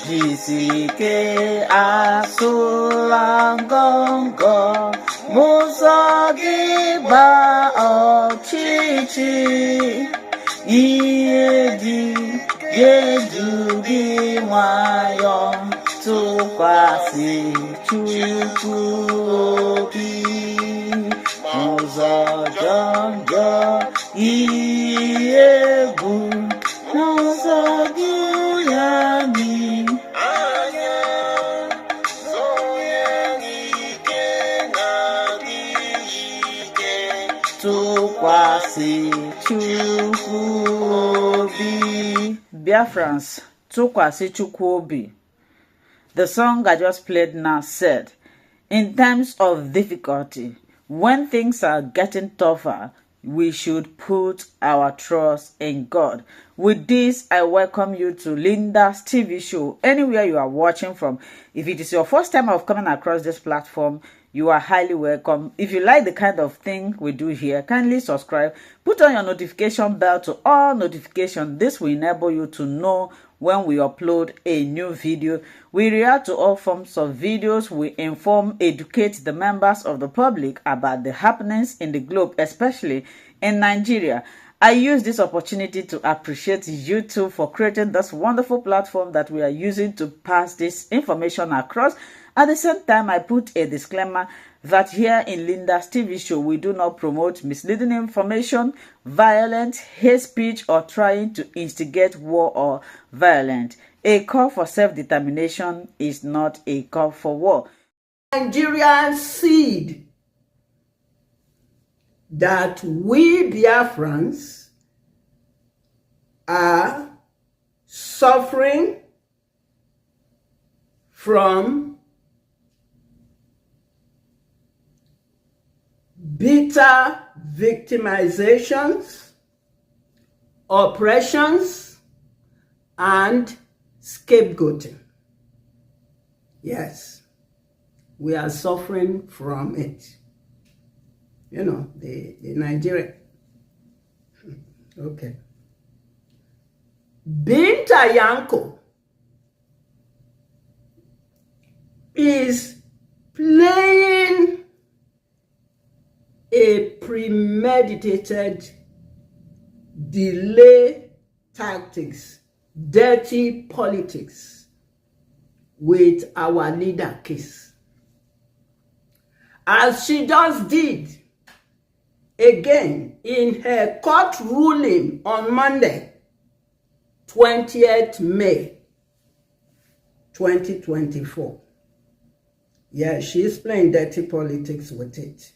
jisike asulangongo musogi ba ochichi iedi yejugi wayo tukwasi chukwu obi muzo jonjo iegu muzo guyami tukwasi chukwu obi. Biafrans, tukwasi chukwu obi. The song I just played now said, in times of difficulty, when things are getting tougher, we should put our trust in God. With this, I welcome you to Linda's TV show, anywhere you are watching from. If it is your first time of coming across this platform, you are highly welcome. If you like the kind of thing we do here, kindly subscribe. Put on your notification bell to all notifications. This will enable you to know when we upload a new video. We react to all forms of videos. We inform, educate the members of the public about the happenings in the globe, especially in Nigeria. I use this opportunity to appreciate YouTube for creating this wonderful platform that we are using to pass this information across. At the same time, I put a disclaimer that here in Linda's TV show, we do not promote misleading information, violence, hate speech, or trying to instigate war or violence. A call for self-determination is not a call for war. Nigerian seed that we Biafrans are suffering from bitter victimizations, oppressions, and scapegoating. Yes, we are suffering from it. You know, the Nigeria. Okay. Binta Nyako is playing a premeditated delay tactics, dirty politics with our leader case, as she just did again in her court ruling on Monday, 20th May 2024. Yeah, she's playing dirty politics with it.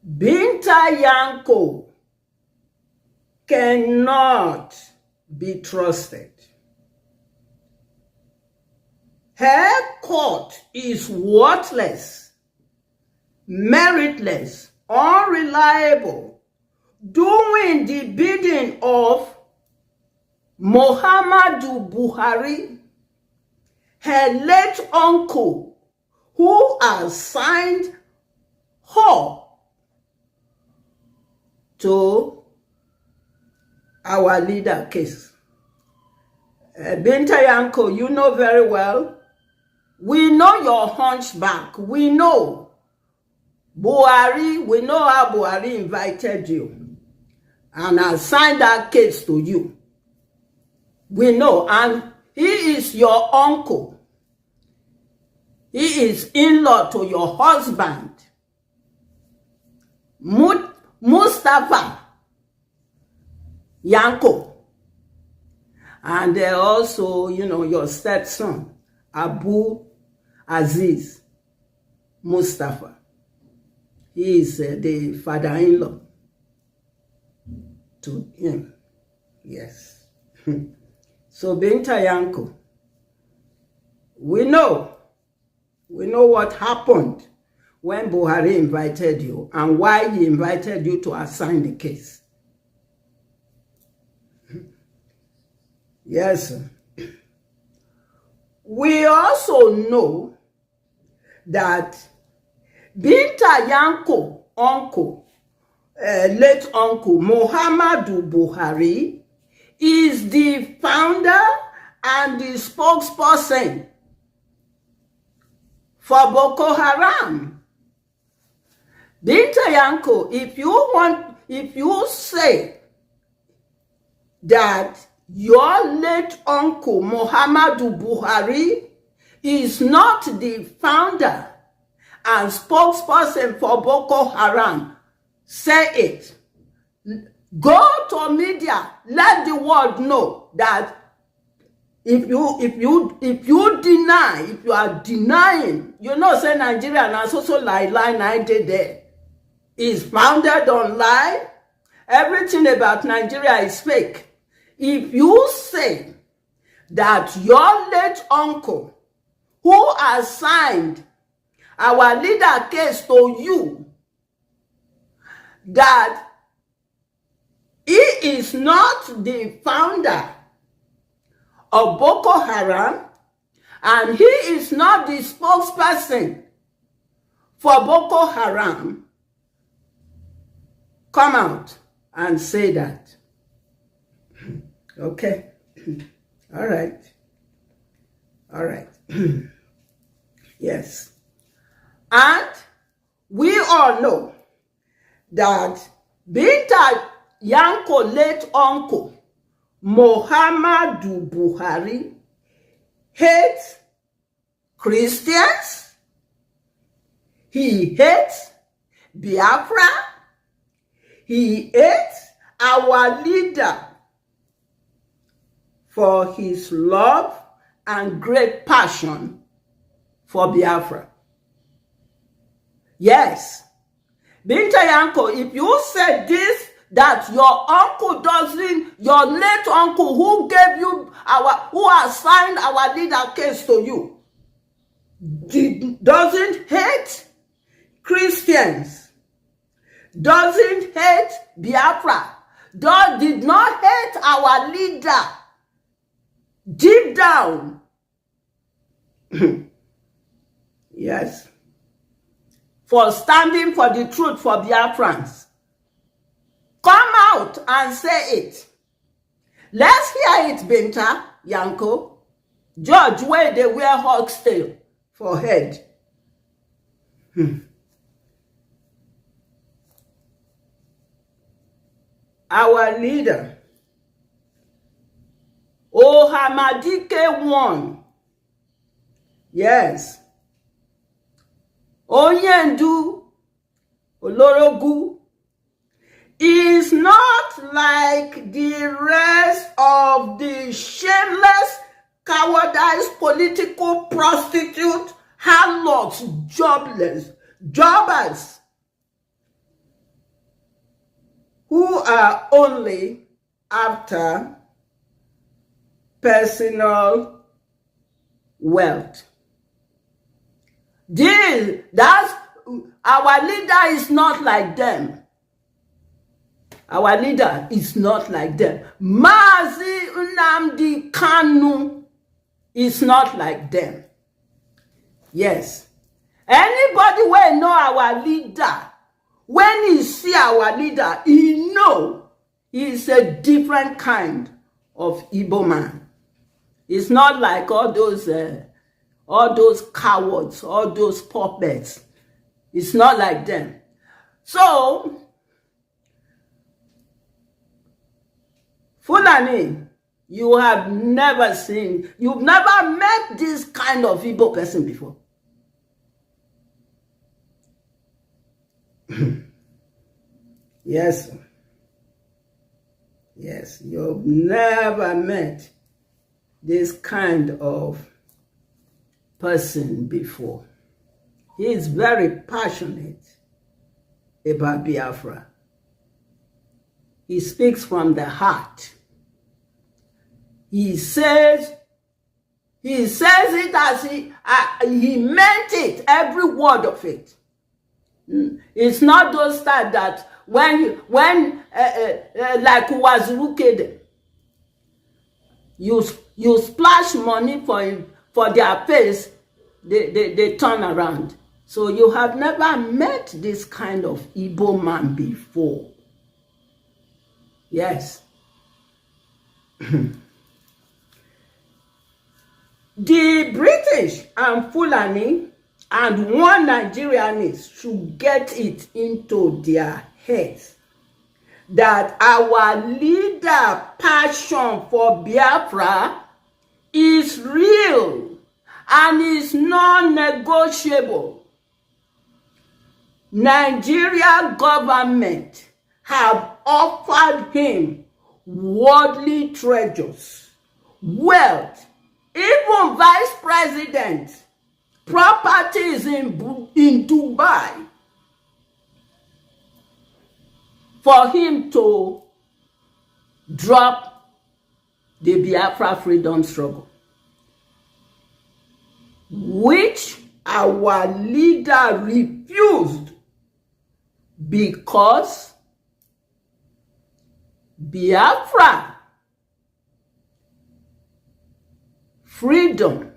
Binta Nyako cannot be trusted. Her court is worthless, meritless, unreliable, doing the bidding of Muhammadu Buhari, her late uncle, who assigned her to our leader case. Binta Nyako, you know very well, we know your hunchback, we know Buhari, we know how Buhari invited you and assigned that case to you. We know, and he is your uncle. He is in-law to your husband, Mustafa Nyako. And also, you know, your stepson, Abu Aziz Mustafa. He is the father-in-law to him. Yes. So, Binta Nyako, we know what happened when Buhari invited you and why he invited you to assign the case. Yes. We also know that Binta Nyako uncle, late uncle Muhammadu Buhari, is the founder and the spokesperson for Boko Haram. Binta Nyako, if you say that your late uncle Muhammadu Buhari is not the founder and spokesperson for Boko Haram, say it. Go to media, let the world know that if you deny, if you are denying, you know, say Nigeria and also lie 90 there is founded on lie. Everything about Nigeria is fake. If you say that your late uncle, who assigned our leader case to you, that he is not the founder of Boko Haram, and he is not the spokesperson for Boko Haram, come out and say that. Okay. All right. All right. Yes. And we all know that Binta Nyako late uncle Muhammadu Buhari hates Christians. He hates Biafra. He hates our leader for his love and great passion for Biafra. Yes. Binta Nyako, if you said this, that your uncle doesn't, your late uncle who gave you who assigned our leader case to you, doesn't hate Christians, doesn't hate Biafra, did not hate our leader deep down. Yes. For standing for the truth for Biafrans. Come out and say it. Let's hear it, Binta Nyako. Judge where they wear hawk's tail for head. Our leader, Ohamadike won. Yes. Onyendu Olorogu is not like the rest of the shameless, cowardice, political prostitute, harlots, jobbers, who are only after personal wealth. That's our leader is not like them. Our leader is not like them. Mazi Nnamdi Kanu is not like them. Yes. Anybody will know our leader. When he see our leader, he know he's a different kind of Igbo man. It's not like all those cowards, all those puppets. It's not like them. So, Fulani, you've never met this kind of Igbo person before. Yes. Yes, you've never met this kind of person before. He is very passionate about Biafra. He speaks from the heart. He says it as he meant it, every word of it. It's not those type that when like was Rukede, you splash money for their face, they turn around. So you have never met this kind of Igbo man before. Yes. The British and Fulani and one Nigerianist should get it into their heads that our leader passion for Biafra is real and is non-negotiable. Nigeria government have offered him worldly treasures, wealth, even vice president, properties in Dubai, for him to drop the Biafra freedom struggle, which our leader refused because Biafra freedom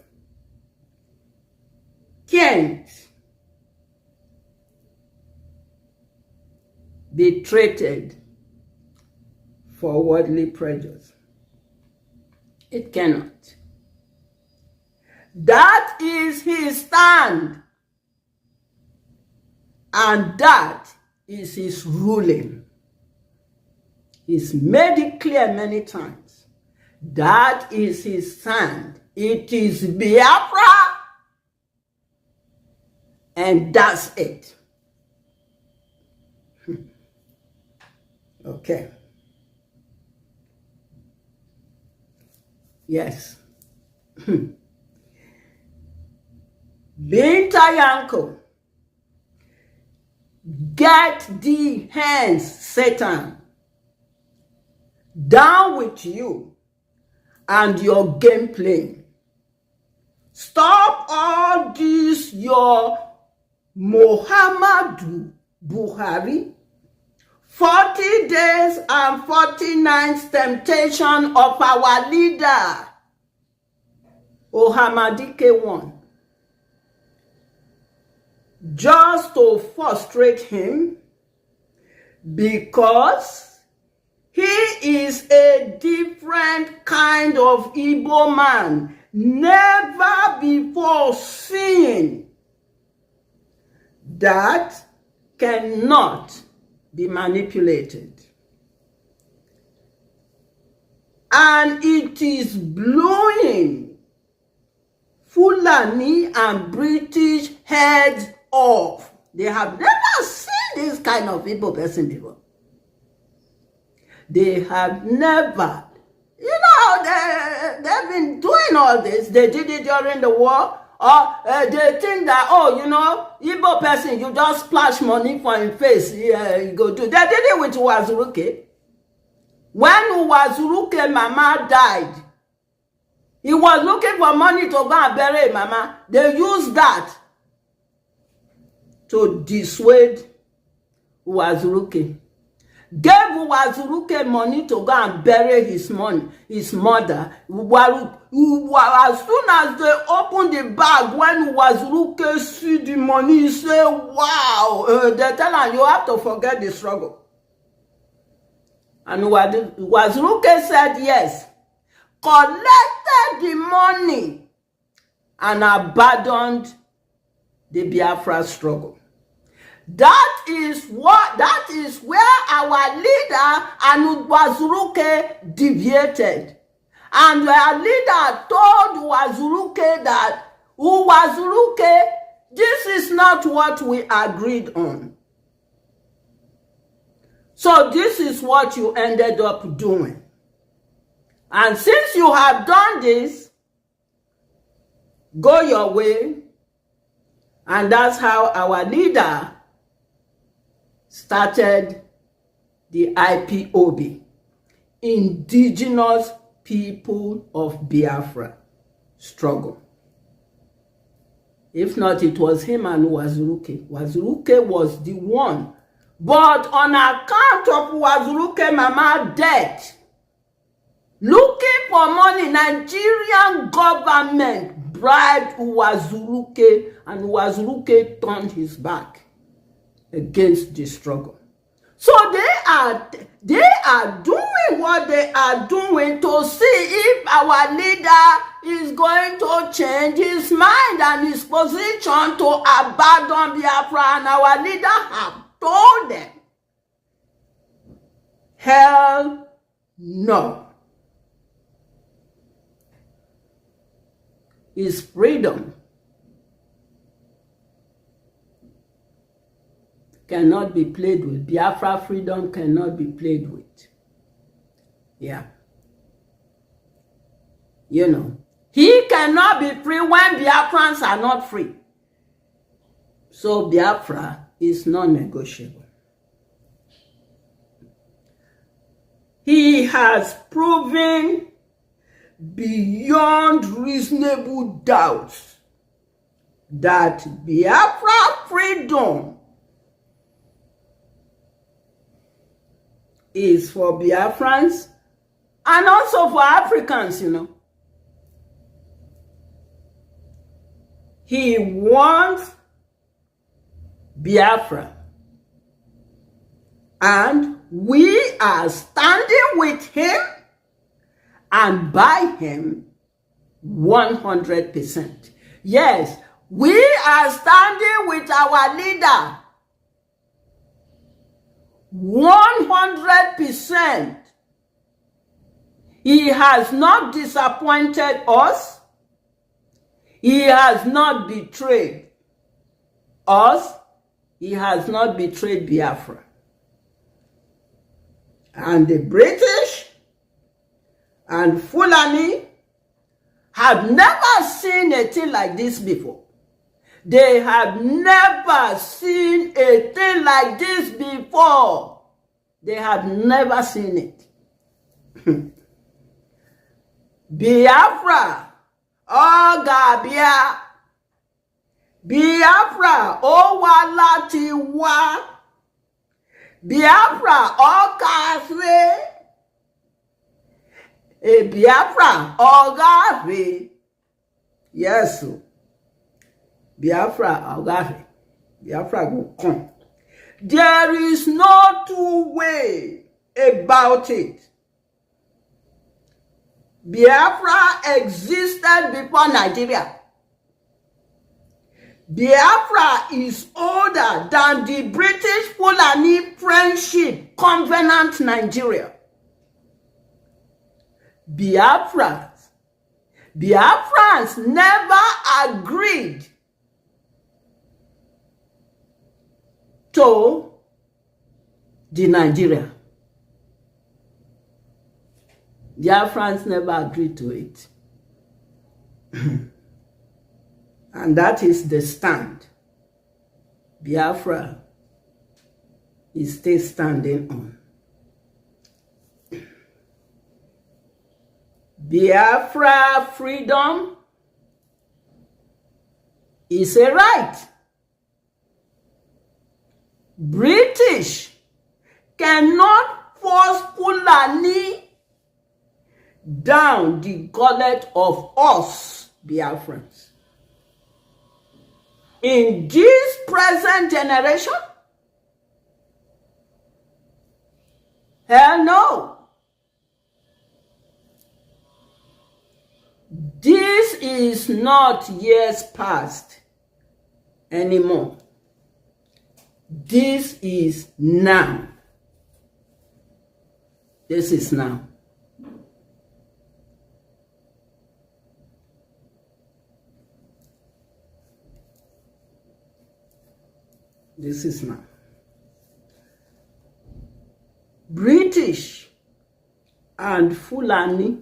can't be traded for worldly pleasures. It cannot. That is his stand, and that is his ruling. He's made it clear many times. That is his stand. It is Biafra, and that's it. Okay. Yes. Binta Nyako, get the hands, Satan, down with you and your game playing. Stop all this, your Muhammadu Buhari 40 days and 40 nights temptation of our leader, Ohamadike 1, just to frustrate him, because he is a different kind of Igbo man, never before seen, that cannot be manipulated. And it is blowing Fulani and British heads off. They have never seen this kind of Igbo person before. They have never, they've been doing all this. They did it during the war. Or they think that, Igbo person, you just splash money for him face. Yeah, you go do. They did it with Wazuruke. When Wazuruke mama died, he was looking for money to go and bury mama. They used that to dissuade Wazuruke. Gave Wazuruke money to go and bury his mother. As soon as they opened the bag, when Wazuruke see the money, he say, wow. They tell him, you have to forget the struggle. And Wazuruke said yes. Collected the money and abandoned the Biafra struggle. That is where our leader and Wazuruke deviated. And our leader told Wazuruke that, Wazuruke, this is not what we agreed on. So this is what you ended up doing. And since you have done this, go your way. And that's how our leader started the IPOB, Indigenous People of Biafra struggle. If not, it was him and Wazuruke. Wazuruke was the one. But on account of Wazuruke mama death, looking for money, Nigerian government bribed Wazuruke, and Wazuruke turned his back against the struggle. So they are doing what they are doing to see if our leader is going to change his mind and his position to abandon Biafra. And our leader have told them, hell no. Is freedom cannot be played with. Biafra freedom cannot be played with. Yeah. You know, he cannot be free when Biafrans are not free. So Biafra is non-negotiable. He has proven beyond reasonable doubt that Biafra freedom is for Biafrans and also for Africans, you know. He wants Biafra. And we are standing with him and by him 100%. Yes, we are standing with our leader 100%. He has not disappointed us. He has not betrayed us. He has not betrayed Biafra. And the British and Fulani have never seen a thing like this before. They have never seen a thing like this before. They have never seen it. Biafra, oh Gabia, Biafra, oh Walati wa, Biafra, oh Kasre, Biafra, oh Gafi. Yes, Biafra, oh Gafi. Biafra will come. There is no two way about it. Biafra existed before Nigeria. Biafra is older than the British Fulani Friendship Covenant Nigeria. Biafrans never agreed to the Nigeria. Biafrans never agreed to it. And that is the stand Biafra is still standing on. Biafra freedom is a right. British cannot force Fulani down the gullet of us Biafrans. In this present generation, hell no. This is not years past anymore. This is now. This is now. This is now. British and Fulani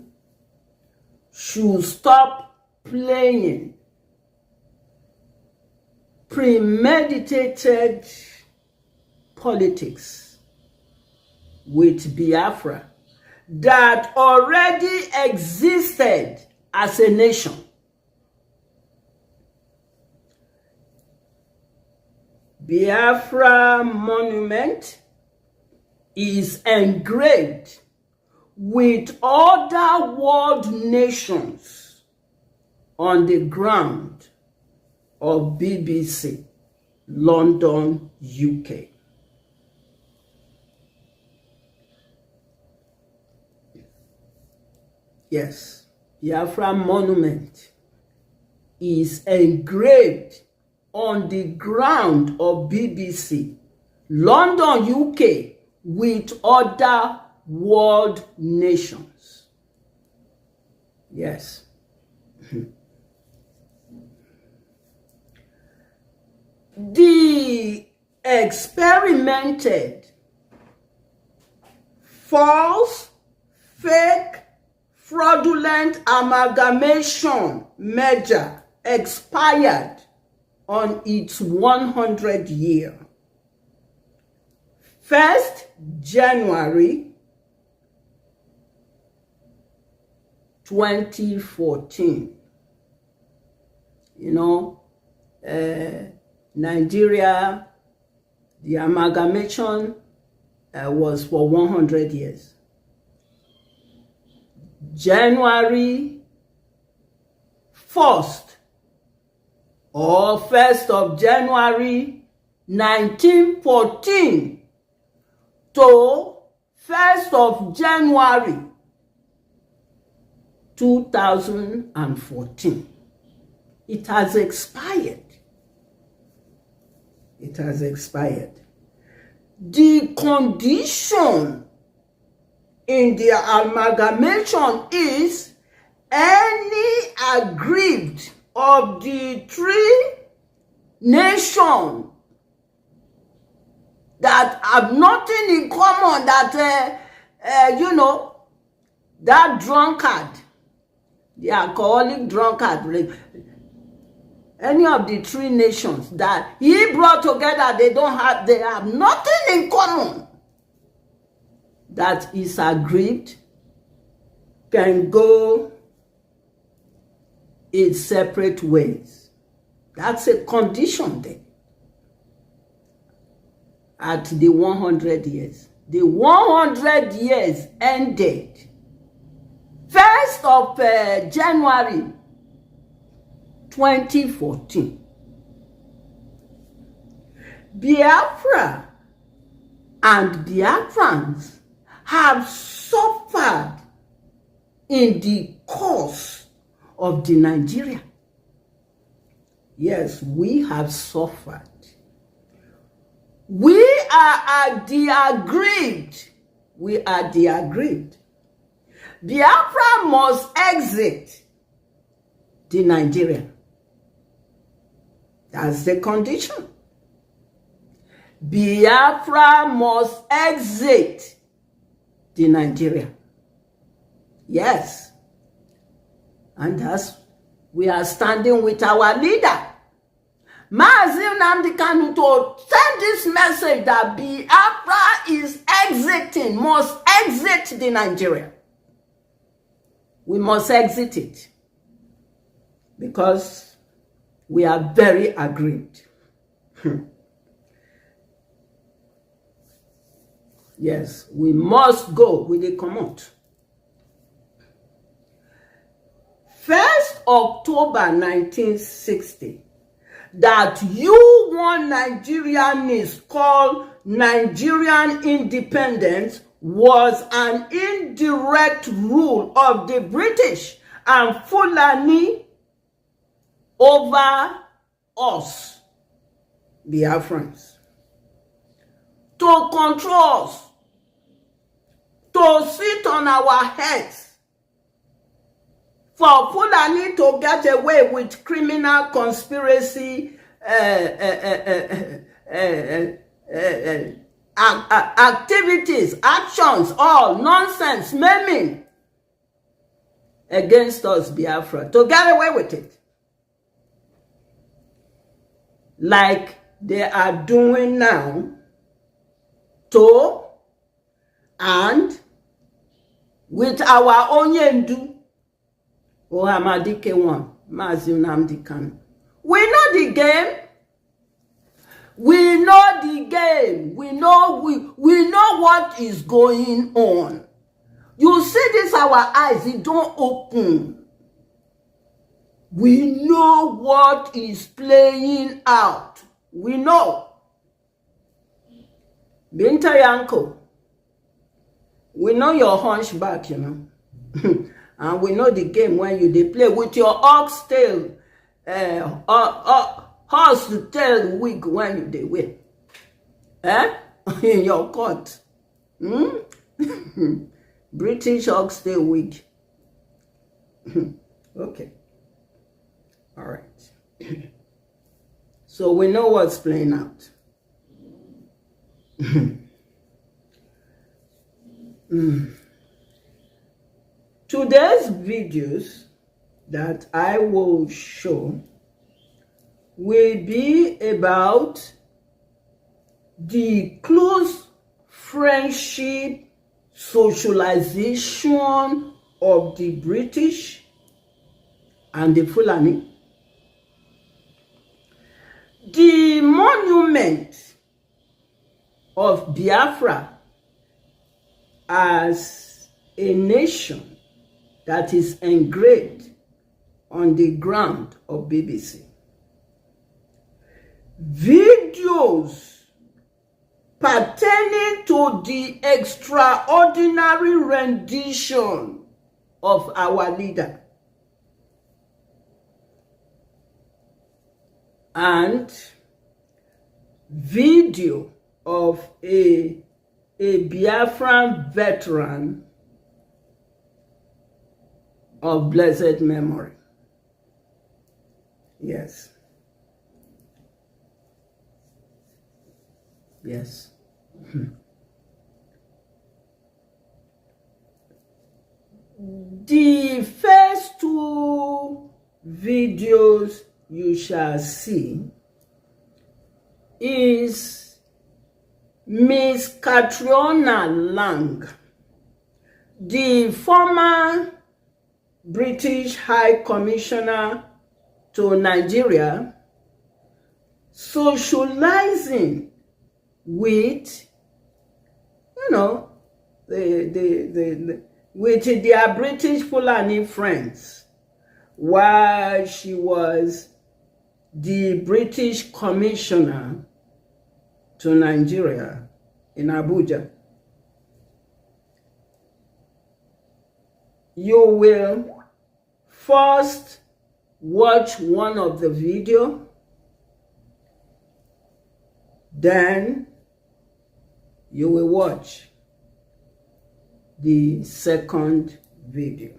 should stop playing premeditated politics with Biafra that already existed as a nation. Biafra monument is engraved with other world nations on the ground of BBC, London, UK. Yes, Biafra monument is engraved on the ground of BBC, London, UK, with other world nations. Yes. The experimented false, fake, fraudulent amalgamation merger expired on its 100th year. 1st January 2014. Nigeria, the amalgamation was for 100 years. January 1st or 1st of January 1914 to 1st of January 2014. It has expired. It has expired. The condition in the amalgamation is any aggrieved of the three nations that have nothing in common, that that drunkard, the alcoholic drunkard, any of the three nations that he brought together, they have nothing in common, that is aggrieved, can go in separate ways. That's a condition there. At the 100 years. The 100 years ended 1st of January 2014. Biafra and Biafrans have suffered in the course of the Nigeria. Yes, we have suffered. We are the aggrieved. We are the aggrieved. Biafra must exit the Nigeria. That's the condition. Biafra must exit the Nigeria. Yes. And thus, we are standing with our leader, Nnamdi Kanu, to send this message that Biafra is exiting, must exit the Nigeria. We must exit it because we are very aggrieved. Yes, we must go with the commute. 1st October 1960, that one Nigerianist called Nigerian independence was an indirect rule of the British and Fulani over us, Biafrans, to control us, to sit on our heads, for Fulani to get away with criminal conspiracy activities, actions, all nonsense, maiming against us, Biafra, to get away with it. Like they are doing now to and with our Onyendu, Ohamadike one, Nnamdi Kanu. We know the game. We know the game. We know what is going on. You see this, our eyes, it don't open. We know what is playing out. We know. Binta Nyako, we know your hunchback, and And we know the game when you dey play with your oxtail, horse tail wig when you dey wear. In your court. British oxtail wig. Okay. All right. So we know what's playing out. Today's videos that I will show will be about the close friendship socialization of the British and the Fulani. The monument of Biafra as a nation that is engraved on the ground of BBC. Videos pertaining to the extraordinary rendition of our leader. And video of a Biafran veteran of blessed memory. Yes. Yes. The first two videos you shall see is Miss Catriona Lang, the former British High Commissioner to Nigeria, socializing with, with their British Fulani friends while she was the British Commissioner to Nigeria in Abuja. You will first watch one of the video, then you will watch the second video.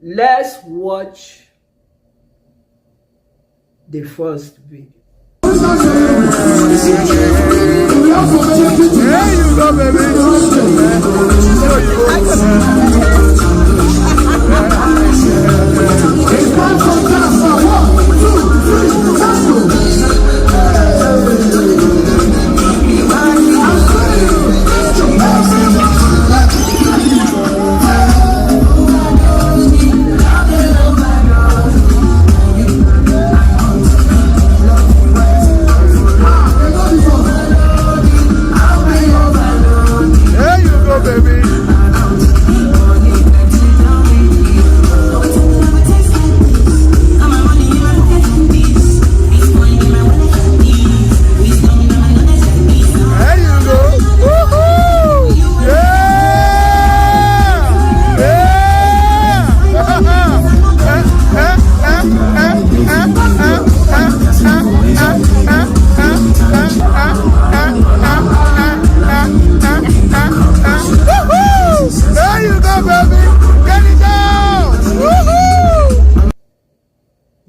Let's watch the first video. There you go, baby.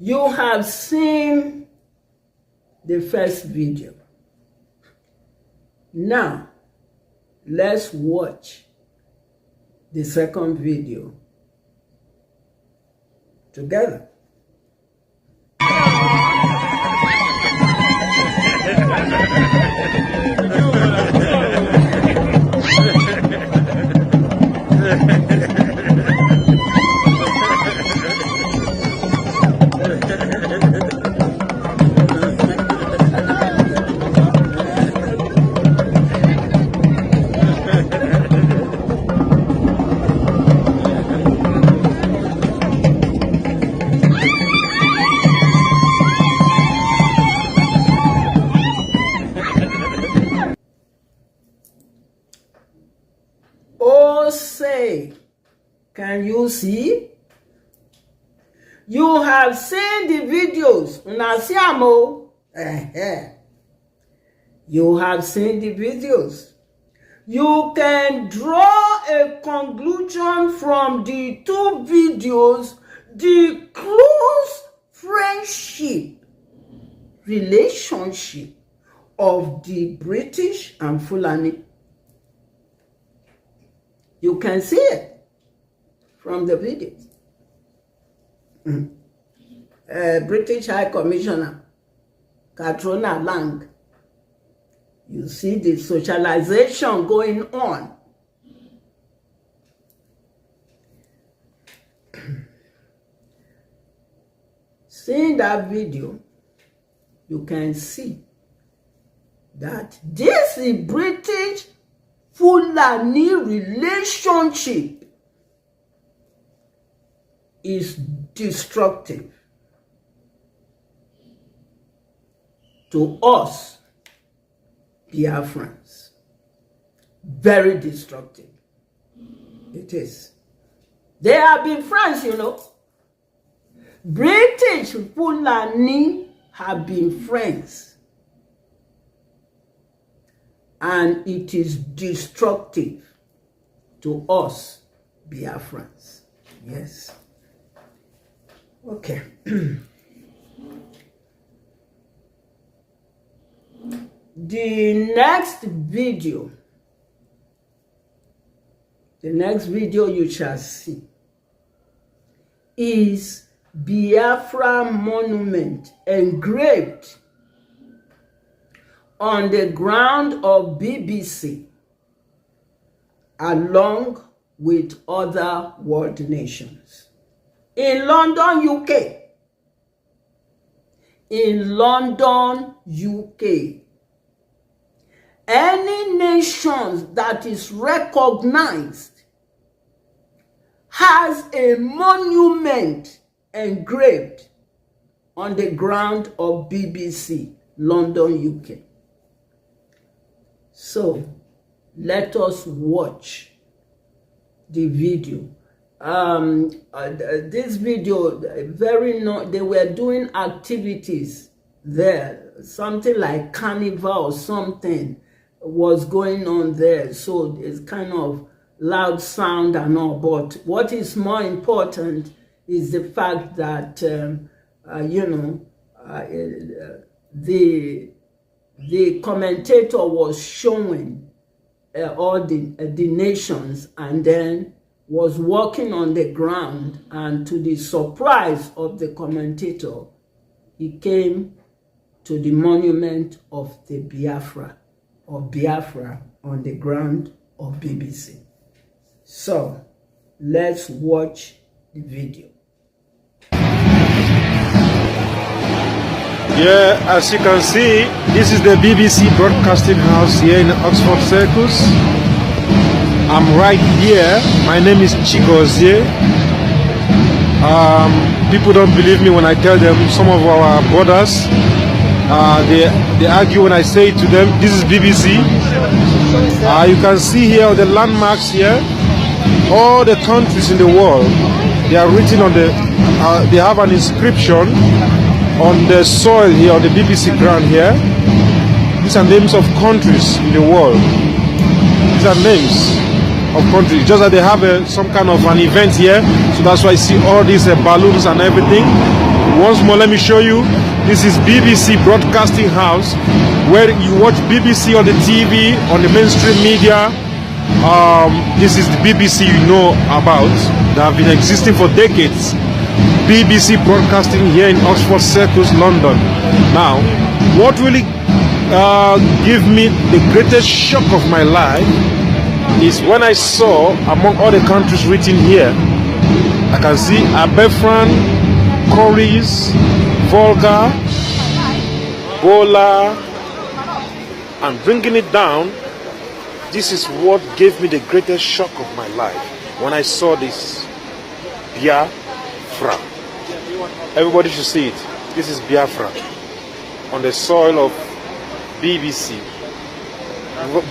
You have seen the first video. Now, let's watch the second video together. no say. Can you see? You have seen the videos. Unasiamo. You have seen the videos. You can draw a conclusion from the two videos, the close friendship, relationship of the British and Fulani. You can see it from the videos. British High Commissioner Katrina Lang. You see the socialization going on. Seeing that video, you can see that this is British Fulani relationship is destructive to us Biafrans. Very destructive. It is. They have been friends, you know. British Fulani have been friends. And it is destructive to us Biafrans. Yes. Okay. The next video you shall see is Biafra monument engraved on the ground of BBC along with other world nations. In London, UK. In London, UK. Any nation that is recognized has a monument engraved on the ground of BBC, London, UK. So, let us watch the video. This video, they were doing activities there, something like carnival or something was going on there, so it's kind of loud sound and all, but what is more important is the fact that the commentator was showing all the nations, and then was walking on the ground, and to the surprise of the commentator, he came to the monument of the Biafra on the ground of BBC. So, let's watch the video. Yeah, as you can see, this is the BBC broadcasting house here in Oxford Circus. I'm right here. My name is Chigozie. People don't believe me when I tell them. Some of our brothers, they argue when I say it to them. This is BBC. You can see here the landmarks here. All the countries in the world, they are written on the. They have an inscription on the soil here, on the BBC ground here. These are names of countries in the world. These are names of countries. Just that they have some kind of an event here, so that's why I see all these balloons and everything. Once more, let me show you. This is BBC Broadcasting House, where you watch BBC on the TV, on the mainstream media. This is the BBC you know about, that have been existing for decades. BBC Broadcasting here in Oxford Circus, London. Now, what really gave me the greatest shock of my life is when I saw, among all the countries written here, I can see Abefran, Coris, Volga, Gola, and bringing it down. This is what gave me the greatest shock of my life when I saw this Biafra. Everybody should see it. This is Biafra on the soil of BBC,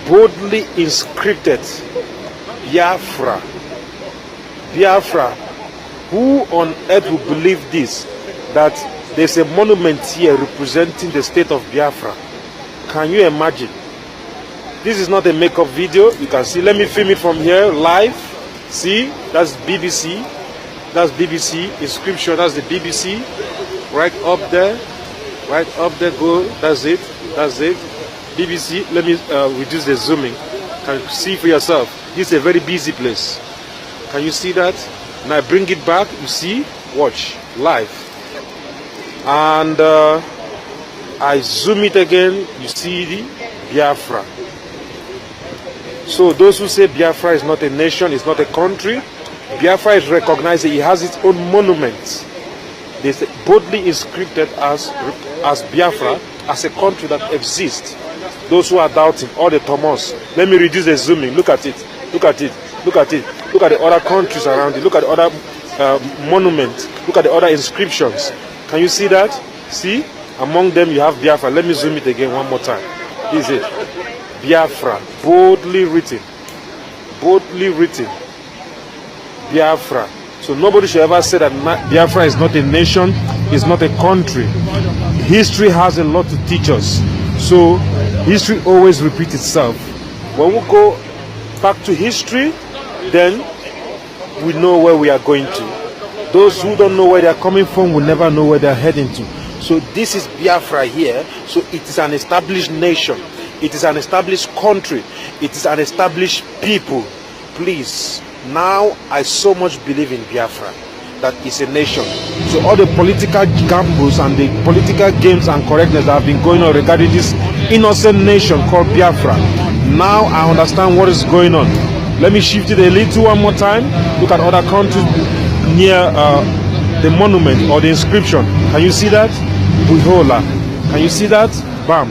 boldly inscripted Biafra. Biafra. Who on earth will believe this? That there's a monument here representing the state of Biafra. Can you imagine? This is not a makeup video. You can see. Let me film it from here live. See, that's BBC. That's BBC inscription. That's the BBC. Right up there. Right up there. Go. That's it. That's it. BBC. Let me reduce the zooming. Can you see for yourself? This is a very busy place. Can you see that? Now I bring it back. You see? Watch live. And I zoom it again. You see the Biafra. So those who say Biafra is not a nation, it's not a country, Biafra is recognized. It has its own monuments. They say boldly inscripted as Biafra, as a country that exists. Those who are doubting, all the Thomas. Let me reduce the zooming. Look at it. Look at it. Look at it. Look at the other countries around it. Look at the other monuments. Look at the other inscriptions. Can you see that? See? Among them you have Biafra. Let me zoom it again one more time. This is it. Biafra, boldly written, Biafra. So nobody should ever say that Biafra is not a nation, is not a country. History has a lot to teach us. So history always repeats itself. When we go back to history, then we know where we are going to. Those who don't know where they are coming from will never know where they are heading to. So this is Biafra here. So it is an established nation. It is an established country. It is an established people. Please, now I so much believe in Biafra, that is a nation. So all the political gambles and the political games and correctness that have been going on regarding this innocent nation called Biafra, now I understand what is going on. Let me shift it a little one more time. Look at other countries near the monument or the inscription. Can you see that? Buhola. Can you see that? Bam.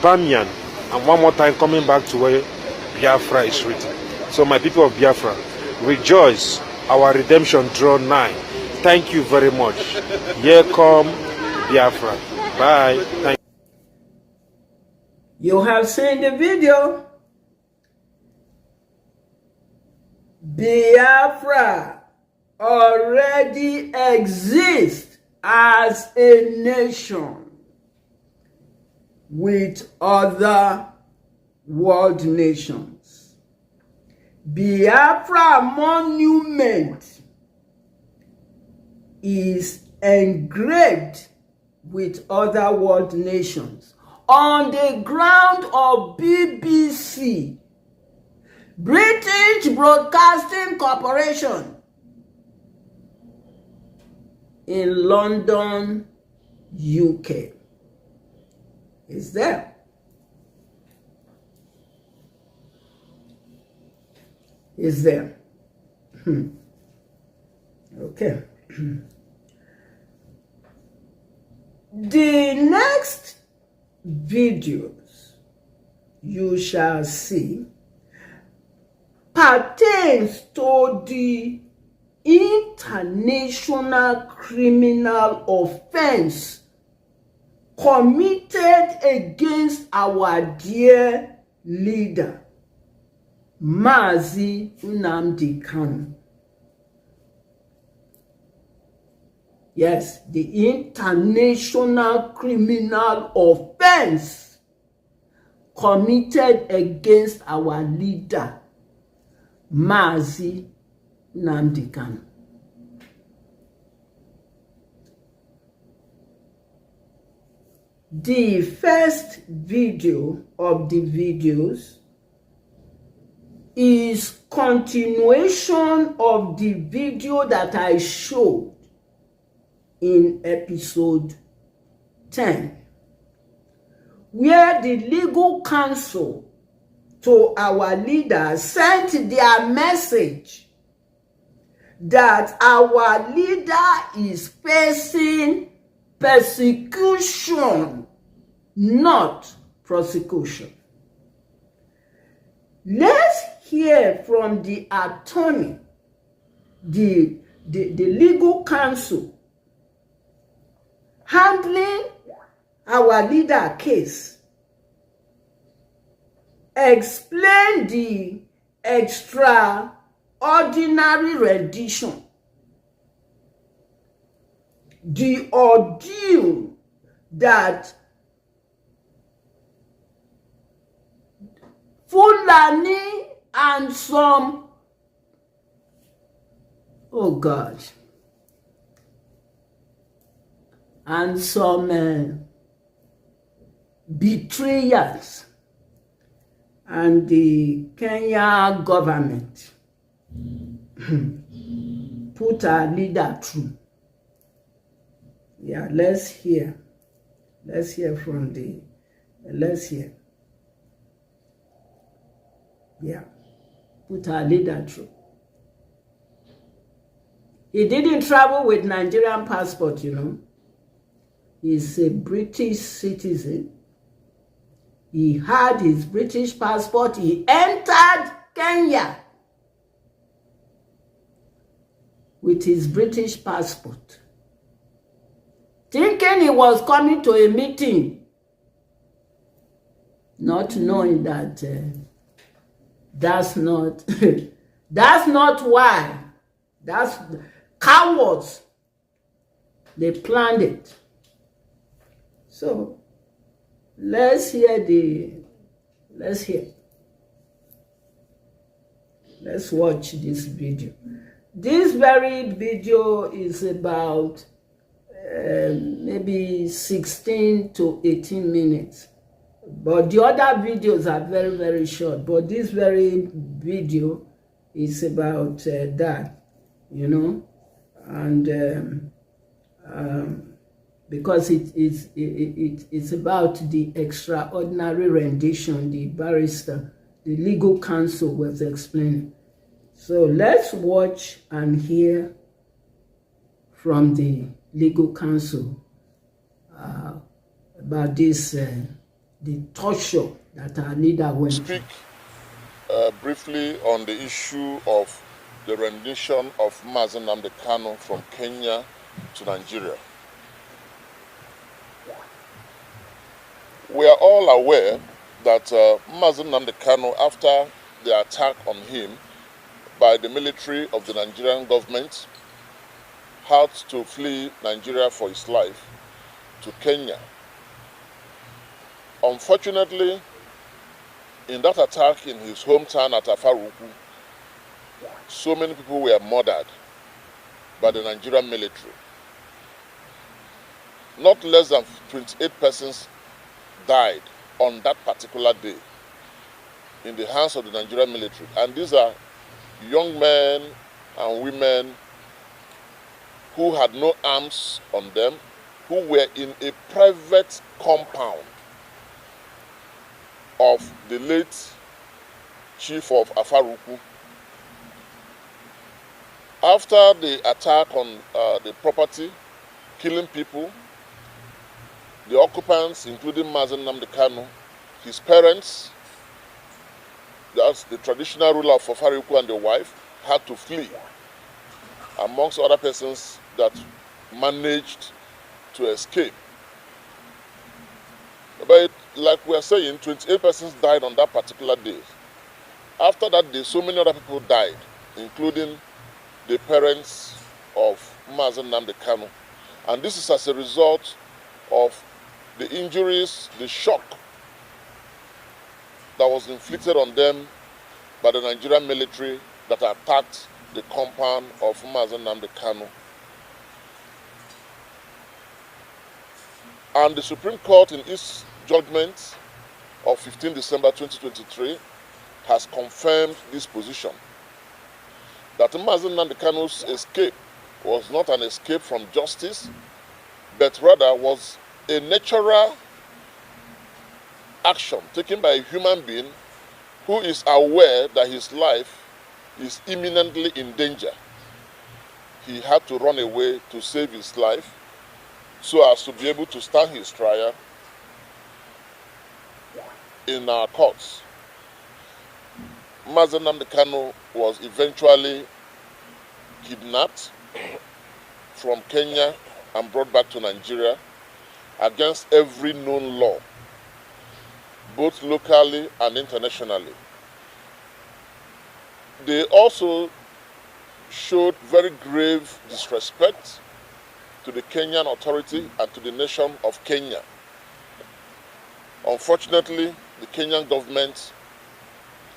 Bamiyan, and one more time coming back to where Biafra is written. So my people of Biafra, rejoice, our redemption draw nigh. Thank you very much. Here come Biafra. Bye. Thank you have seen the video. Biafra already exists as a nation with other world nations. Biafra monument is engraved with other world nations on the ground of BBC, British Broadcasting Corporation, in London, UK. It's there. It's there. Okay. The next videos you shall see pertains to the international criminal offense committed against our dear leader, Mazi Nnamdi Kanu. Yes, the international criminal offense committed against our leader, Mazi Nnamdi Kanu. The first video of the videos is continuation of the video that I showed in episode 10, where the legal counsel to our leader sent their message that our leader is facing persecution, not prosecution. Let's hear from the attorney, the legal counsel handling our leader case, explain the extraordinary rendition, the ordeal that Fulani and some, oh God, and some betrayers and the Kenya government put our leader through. Yeah, let's hear from the, let's hear. Yeah, put our leader through. He didn't travel with Nigerian passport, you know. He's a British citizen. He had his British passport. He entered Kenya with his British passport, thinking he was coming to a meeting, not knowing that that's not that's not why. That's cowards. They planned it. So let's watch this video. This very video is about maybe 16 to 18 minutes. But the other videos are very, very short. But this very video is about that, you know, and because it's about the extraordinary rendition the barrister, the legal counsel was explaining. So let's watch and hear from the legal counsel about this, the torture that our leader went through. Speak briefly on the issue of the rendition of Mazen Nnamdi Kanu from Kenya to Nigeria. We are all aware that Mazen Nnamdi Kanu, after the attack on him by the military of the Nigerian government, had to flee Nigeria for his life to Kenya. Unfortunately, in that attack in his hometown at Afaruku, so many people were murdered by the Nigerian military. Not less than 28 persons died on that particular day in the hands of the Nigerian military. And these are young men and women who had no arms on them, who were in a private compound of the late chief of Afaruku. After the attack on the property, killing people, the occupants, including Mazen Nnamdi Kanu, his parents, that's the traditional ruler of Afaruku and the wife, had to flee, amongst other persons that managed to escape. But like we are saying, 28 persons died on that particular day. After that day, so many other people died, including the parents of Mazen Nnamdi Kanu. And this is as a result of the injuries, the shock that was inflicted on them by the Nigerian military that attacked the compound of Mazen Nnamdi Kanu. And the Supreme Court, in its judgment of 15 December 2023, has confirmed this position, that Mazen Nnamdi Kanu's escape was not an escape from justice, but rather was a natural action taken by a human being who is aware that his life is imminently in danger. He had to run away to save his life so as to be able to stand his trial in our courts. Mazen Nnamdi Kanu was eventually kidnapped from Kenya and brought back to Nigeria against every known law. both locally and internationally. They also showed very grave disrespect to the Kenyan authority and to the nation of Kenya. Unfortunately, the Kenyan government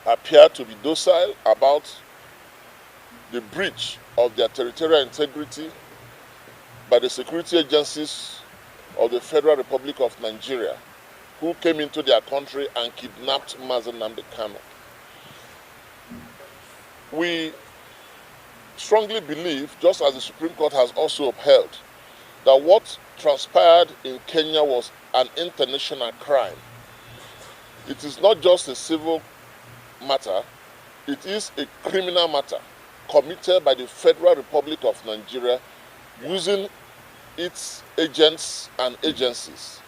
appeared to be docile about the breach of their territorial integrity by the security agencies of the Federal Republic of Nigeria, who came into their country and kidnapped Mazi Nnamdi Kanu. We strongly believe, just as the Supreme Court has also upheld, that what transpired in Kenya was an international crime. It is not just a civil matter, it is a criminal matter committed by the Federal Republic of Nigeria using its agents and agencies.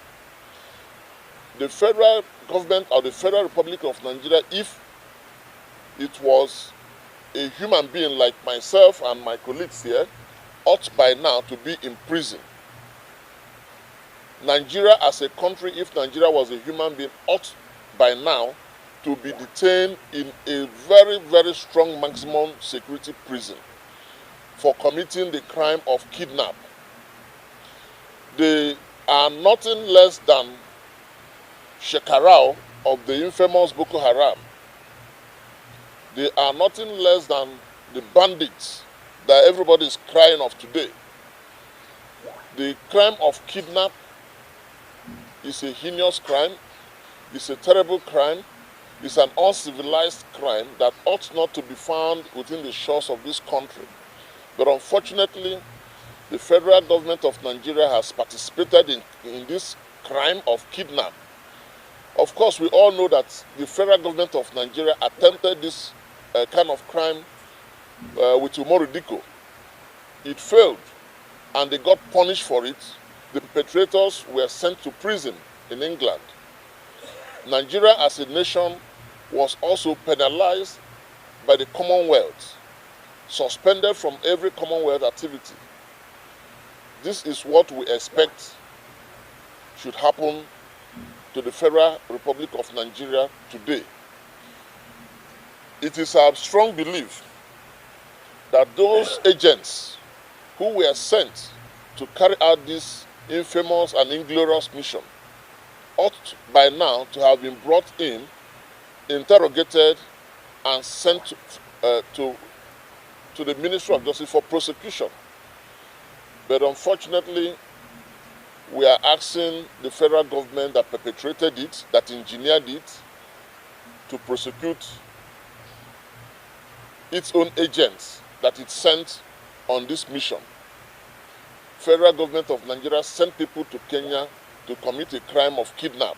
The federal government of the Federal Republic of Nigeria, if it was a human being like myself and my colleagues here, ought by now to be in prison. Nigeria as a country, if Nigeria was a human being, ought by now to be detained in a very, very strong maximum security prison for committing the crime of kidnap. They are nothing less than Shekarau of the infamous Boko Haram. They are nothing less than the bandits that everybody is crying of today. The crime of kidnap is a heinous crime, it's a terrible crime, it's an uncivilized crime that ought not to be found within the shores of this country. But unfortunately, the federal government of Nigeria has participated in this crime of kidnap. Of course, we all know that the federal government of Nigeria attempted this kind of crime with Umoru. It failed, and they got punished for it. The perpetrators were sent to prison in England. Nigeria as a nation was also penalized by the Commonwealth, suspended from every Commonwealth activity. This is what we expect should happen to the Federal Republic of Nigeria today. It is our strong belief that those agents who were sent to carry out this infamous and inglorious mission ought by now to have been brought in, interrogated, and sent to the Ministry of Justice for prosecution. But unfortunately, we are asking the federal government that perpetrated it, that engineered it, to prosecute its own agents that it sent on this mission. Federal government of Nigeria sent people to Kenya to commit a crime of kidnap.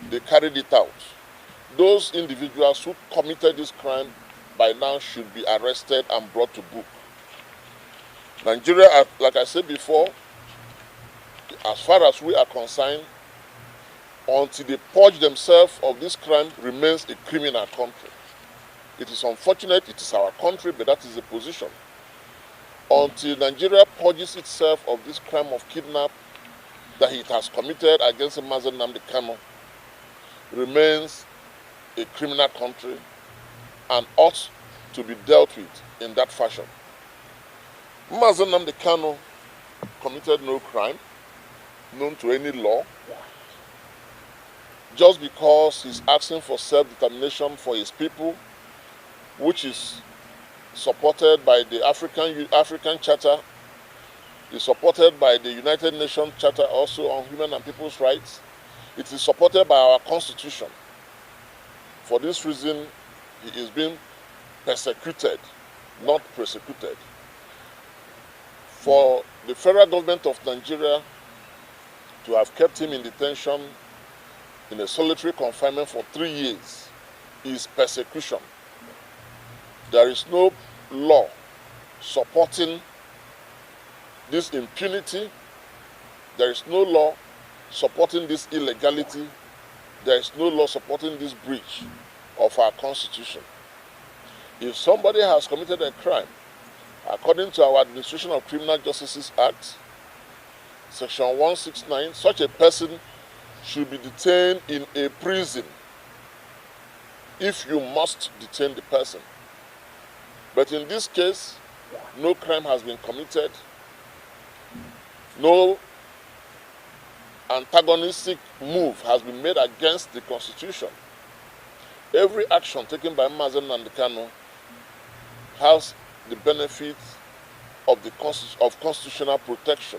They carried it out. Those individuals who committed this crime by now should be arrested and brought to book. Nigeria, like I said before, as far as we are concerned, until they purge themselves of this crime, remains a criminal country. It is unfortunate, it is our country, but that is the position. Until Nigeria purges itself of this crime of kidnap that it has committed against Mazi Nnamdi Kanu, remains a criminal country and ought to be dealt with in that fashion. Mazi Nnamdi Kanu committed no crime known to any law. Just because he's asking for self-determination for his people, which is supported by the African Charter, is supported by the United Nations Charter also on Human and People's Rights. It is supported by our Constitution. For this reason, he is being persecuted, not prosecuted. For the federal government of Nigeria to have kept him in detention in a solitary confinement for 3 years is persecution. There is no law supporting this impunity. There is no law supporting this illegality. There is no law supporting this breach of our Constitution. If somebody has committed a crime, according to our Administration of Criminal Justice Act, Section 169, such a person should be detained in a prison if you must detain the person. But in this case, no crime has been committed, no antagonistic move has been made against the Constitution. Every action taken by Mazen Nandekano has the benefit of constitutional protection.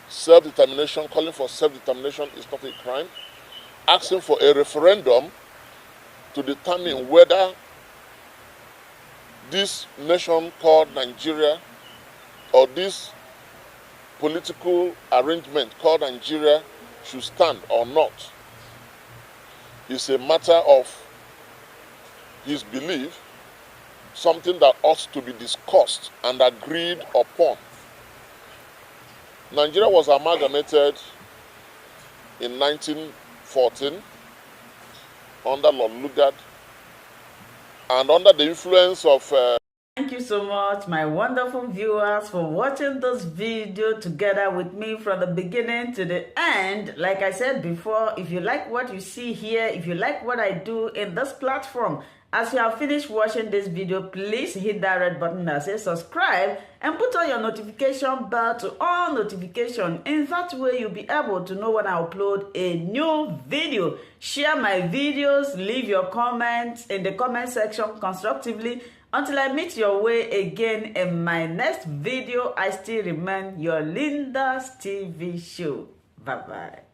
Self-determination, calling for self-determination is not a crime. Asking for a referendum to determine whether this nation called Nigeria or this political arrangement called Nigeria should stand or not is a matter of his belief, something that ought to be discussed and agreed upon. Nigeria was amalgamated in 1914 under Lord Lugard, and under the influence of Thank you so much, my wonderful viewers, for watching this video together with me from the beginning to the end. Like I said before, if you like what you see here, if you like what I do in this platform, as you have finished watching this video, please hit that red button that says subscribe and put on your notification bell to all notification. In that way, you'll be able to know when I upload a new video. Share my videos, leave your comments in the comment section constructively. Until I meet your way again in my next video, I still remain your Linda's TV show. Bye-bye.